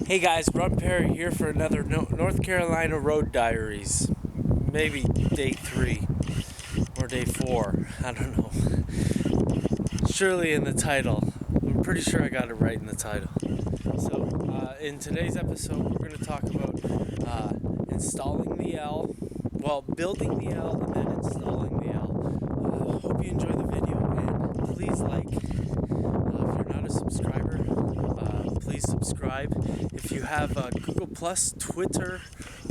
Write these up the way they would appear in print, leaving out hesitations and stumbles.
Hey guys, Ron Perry here for another North Carolina Road Diaries. Maybe day 3 or day 4. I don't know. Surely in the title. I'm pretty sure I got it right in the title. So, in today's episode, we're going to talk about installing the L. Well, building the L and then installing the L. Hope you enjoy the video and please like. If you're not a subscriber, please subscribe. If you have Google Plus, Twitter,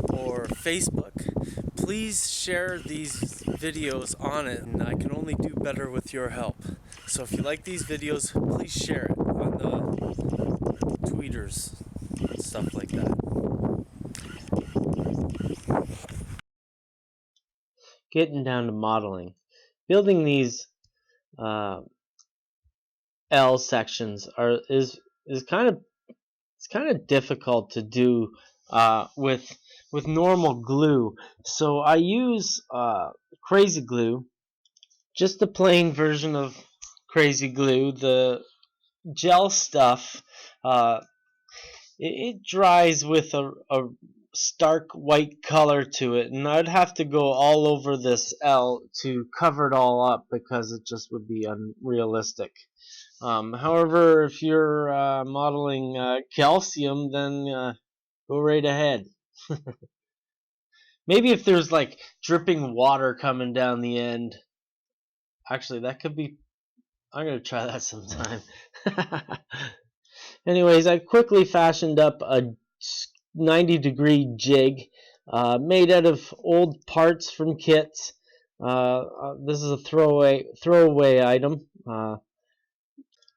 or Facebook, please share these videos on it, and I can only do better with your help. So if you like these videos, please share it on the tweeters and stuff like that. Getting down to modeling. Building these L sections is kind of difficult to do with normal glue. So I use Crazy Glue, just the plain version of Crazy Glue. The gel stuff it dries with a stark white color to it, and I'd have to go all over this L to cover it all up because it just would be unrealistic. However, if you're modeling calcium, then go right ahead. Maybe if there's like dripping water coming down the end. Actually, that could be. I'm going to try that sometime. Anyways, I quickly fashioned up a 90-degree jig made out of old parts from kits. This is a throwaway item.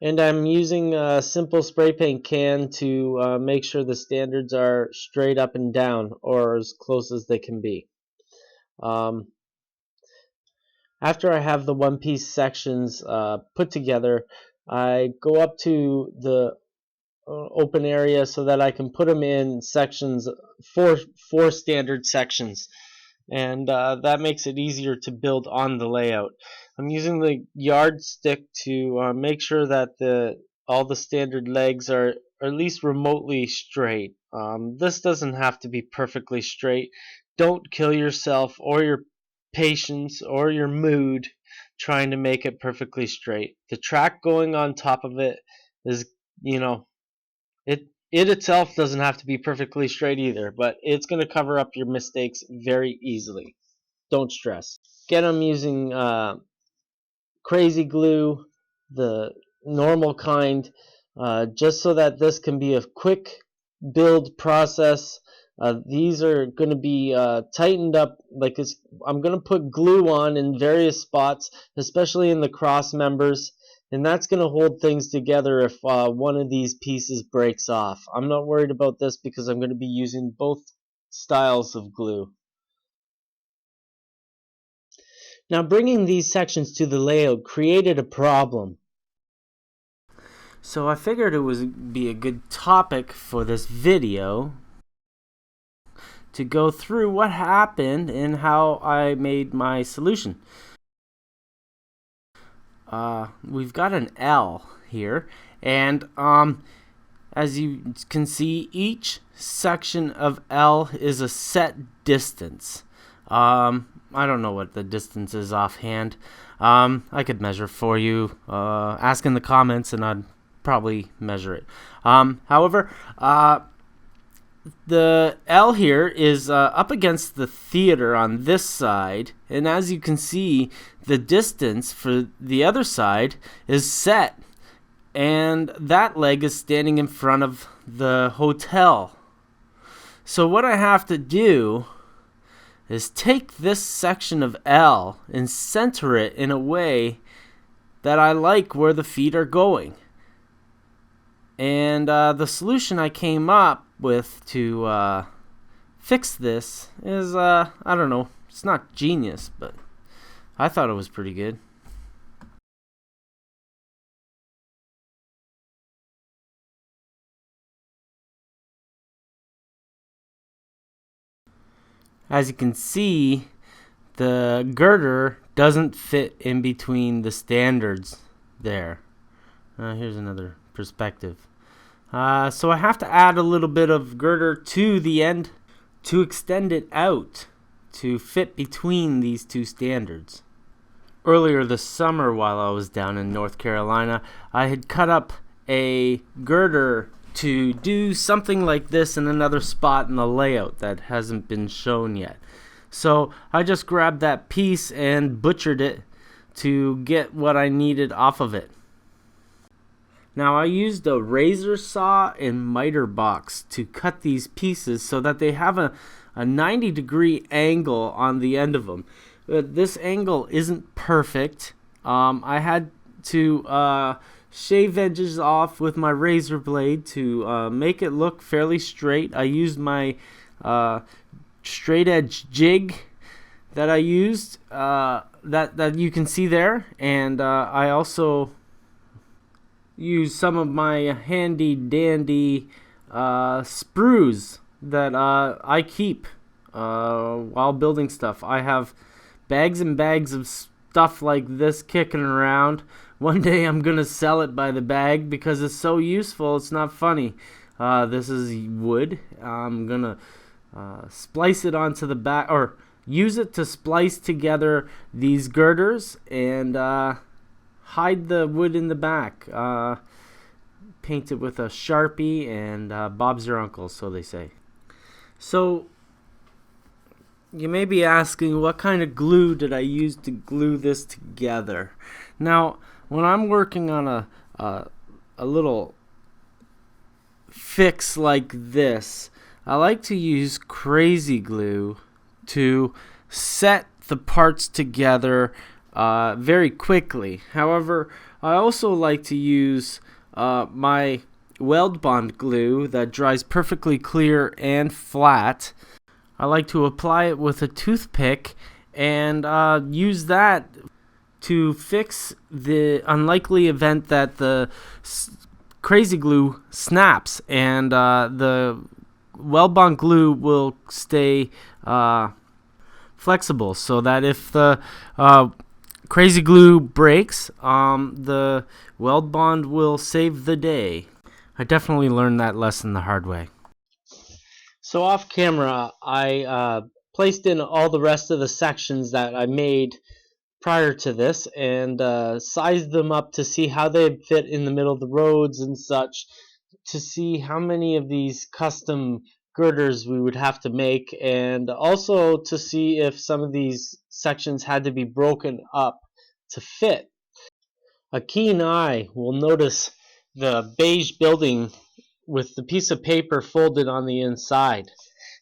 And I'm using a simple spray paint can to make sure the standards are straight up and down, or as close as they can be. After I have the one-piece sections put together, I go up to the open area so that I can put them in sections, four standard sections, and that makes it easier to build on the layout. I'm using the yardstick to make sure that all the standard legs are at least remotely straight. This doesn't have to be perfectly straight. Don't kill yourself or your patience or your mood trying to make it perfectly straight. The track going on top of it is, it itself doesn't have to be perfectly straight either, but it's going to cover up your mistakes very easily. Don't stress. Again, I'm using Crazy Glue, the normal kind, just so that this can be a quick build process. These are going to be tightened up. I'm going to put glue on in various spots, especially in the cross members, and that's going to hold things together if one of these pieces breaks off. I'm not worried about this because I'm going to be using both styles of glue. Now, bringing these sections to the layout created a problem. So I figured it would be a good topic for this video to go through what happened and how I made my solution. We've got an L here, and as you can see, each section of L is a set distance. I don't know what the distance is offhand. I could measure for you. Ask in the comments and I'd probably measure it. However, the L here is up against the theater on this side, and as you can see, the distance for the other side is set, and that leg is standing in front of the hotel. So what I have to do is take this section of L and center it in a way that I like where the feet are going. And the solution I came up with to fix this is, I don't know, it's not genius, but I thought it was pretty good. As you can see, the girder doesn't fit in between the standards there. Here's another perspective. So I have to add a little bit of girder to the end to extend it out to fit between these two standards. Earlier this summer, while I was down in North Carolina, I had cut up a girder to do something like this in another spot in the layout that hasn't been shown yet. So I just grabbed that piece and butchered it to get what I needed off of it. Now I used a razor saw and miter box to cut these pieces so that they have a 90-degree angle on the end of them. This angle isn't perfect. I had to shave edges off with my razor blade to make it look fairly straight. I used my straight edge jig that I used that you can see there, and I also use some of my handy dandy sprues that I keep while building stuff. I have bags and bags of stuff like this kicking around. One day I'm gonna sell it by the bag because it's so useful. It's not funny. This is wood. I'm gonna splice it onto the back, or use it to splice together these girders and hide the wood in the back. Paint it with a Sharpie, and Bob's your uncle, so they say. So you may be asking, what kind of glue did I use to glue this together? Now, when I'm working on a little fix like this, I like to use crazy glue to set the parts together very quickly. However, I also like to use my weld bond glue that dries perfectly clear and flat. I like to apply it with a toothpick and use that to fix the unlikely event that the crazy glue snaps, and the weld bond glue will stay flexible, so that if the crazy glue breaks, the weld bond will save the day. I definitely learned that lesson the hard way. So off camera, I placed in all the rest of the sections that I made prior to this, and sized them up to see how they fit in the middle of the roads and such, to see how many of these custom girders we would have to make, and also to see if some of these sections had to be broken up to fit. A keen eye will notice the beige building with the piece of paper folded on the inside.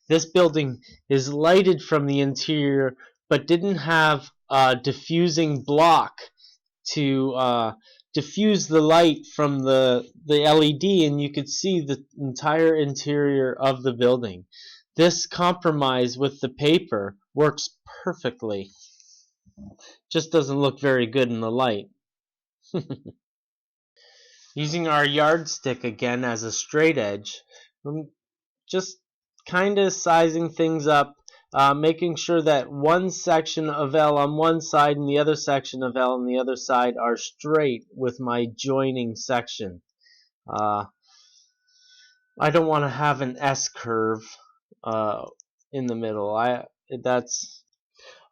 This building is lighted from the interior, but didn't have a diffusing block to diffuse the light from the LED, and you could see the entire interior of the building. This compromise with the paper works perfectly. Just doesn't look very good in the light. Using our yardstick again as a straight edge, I'm just kind of sizing things up, making sure that one section of L on one side and the other section of L on the other side are straight with my joining section. I don't want to have an S curve in the middle. That's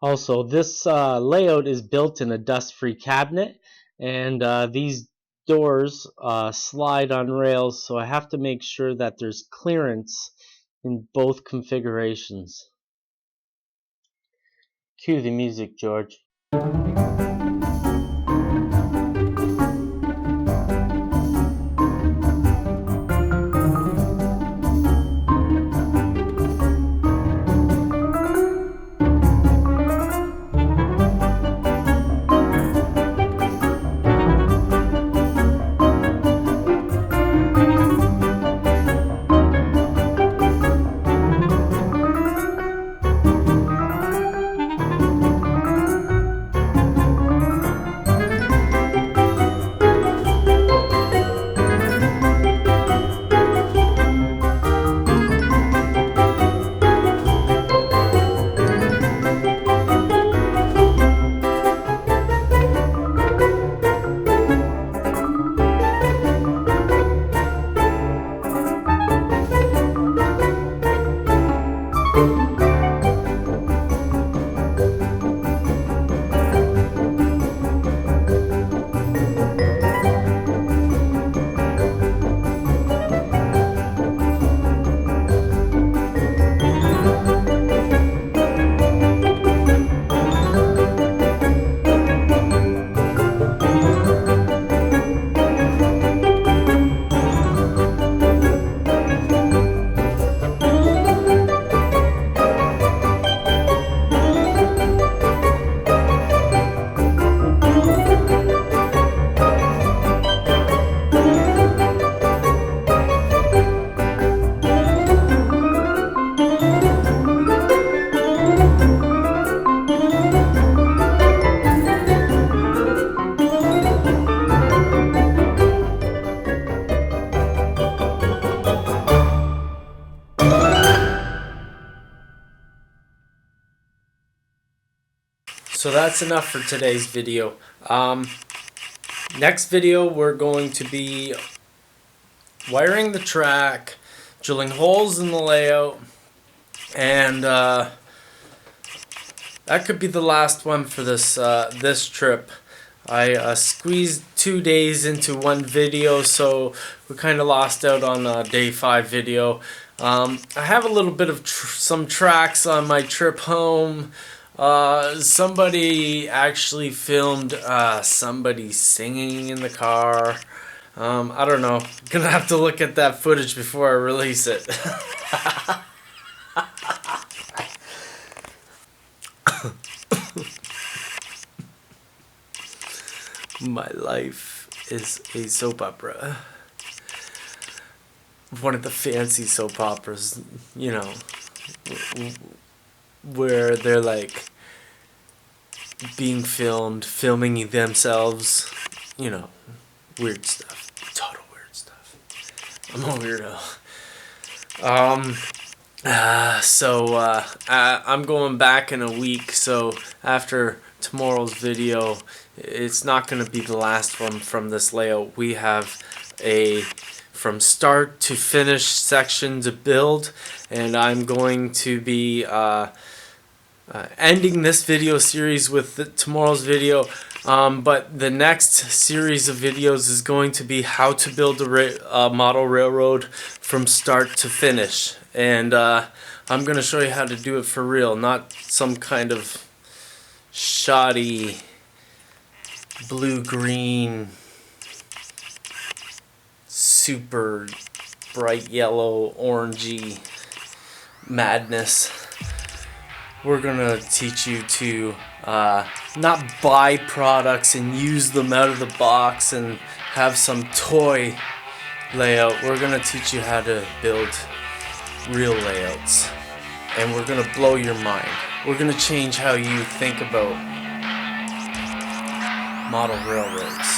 also, this layout is built in a dust-free cabinet, and these doors slide on rails, so I have to make sure that there's clearance in both configurations. Cue the music, George. So that's enough for today's video. Next video we're going to be wiring the track, drilling holes in the layout, and that could be the last one for this this trip. I squeezed 2 days into one video, so we kind of lost out on day 5 video. I have a little bit of some tracks on my trip home. Somebody actually filmed somebody singing in the car. I don't know. Gonna have to look at that footage before I release it. My life is a soap opera. One of the fancy soap operas, you know, where they're like being filming themselves, you know, weird stuff, total weird stuff. I'm a weirdo. I'm going back in a week, so after tomorrow's video, it's not going to be the last one from this layout. We have a from start to finish section to build, and I'm going to be ending this video series with tomorrow's video, but the next series of videos is going to be how to build a model railroad from start to finish, and I'm going to show you how to do it for real, not some kind of shoddy blue-green super bright yellow orangey madness. We're gonna teach you to not buy products and use them out of the box and have some toy layout. We're gonna teach you how to build real layouts, and we're gonna blow your mind. We're gonna change how you think about model railroads.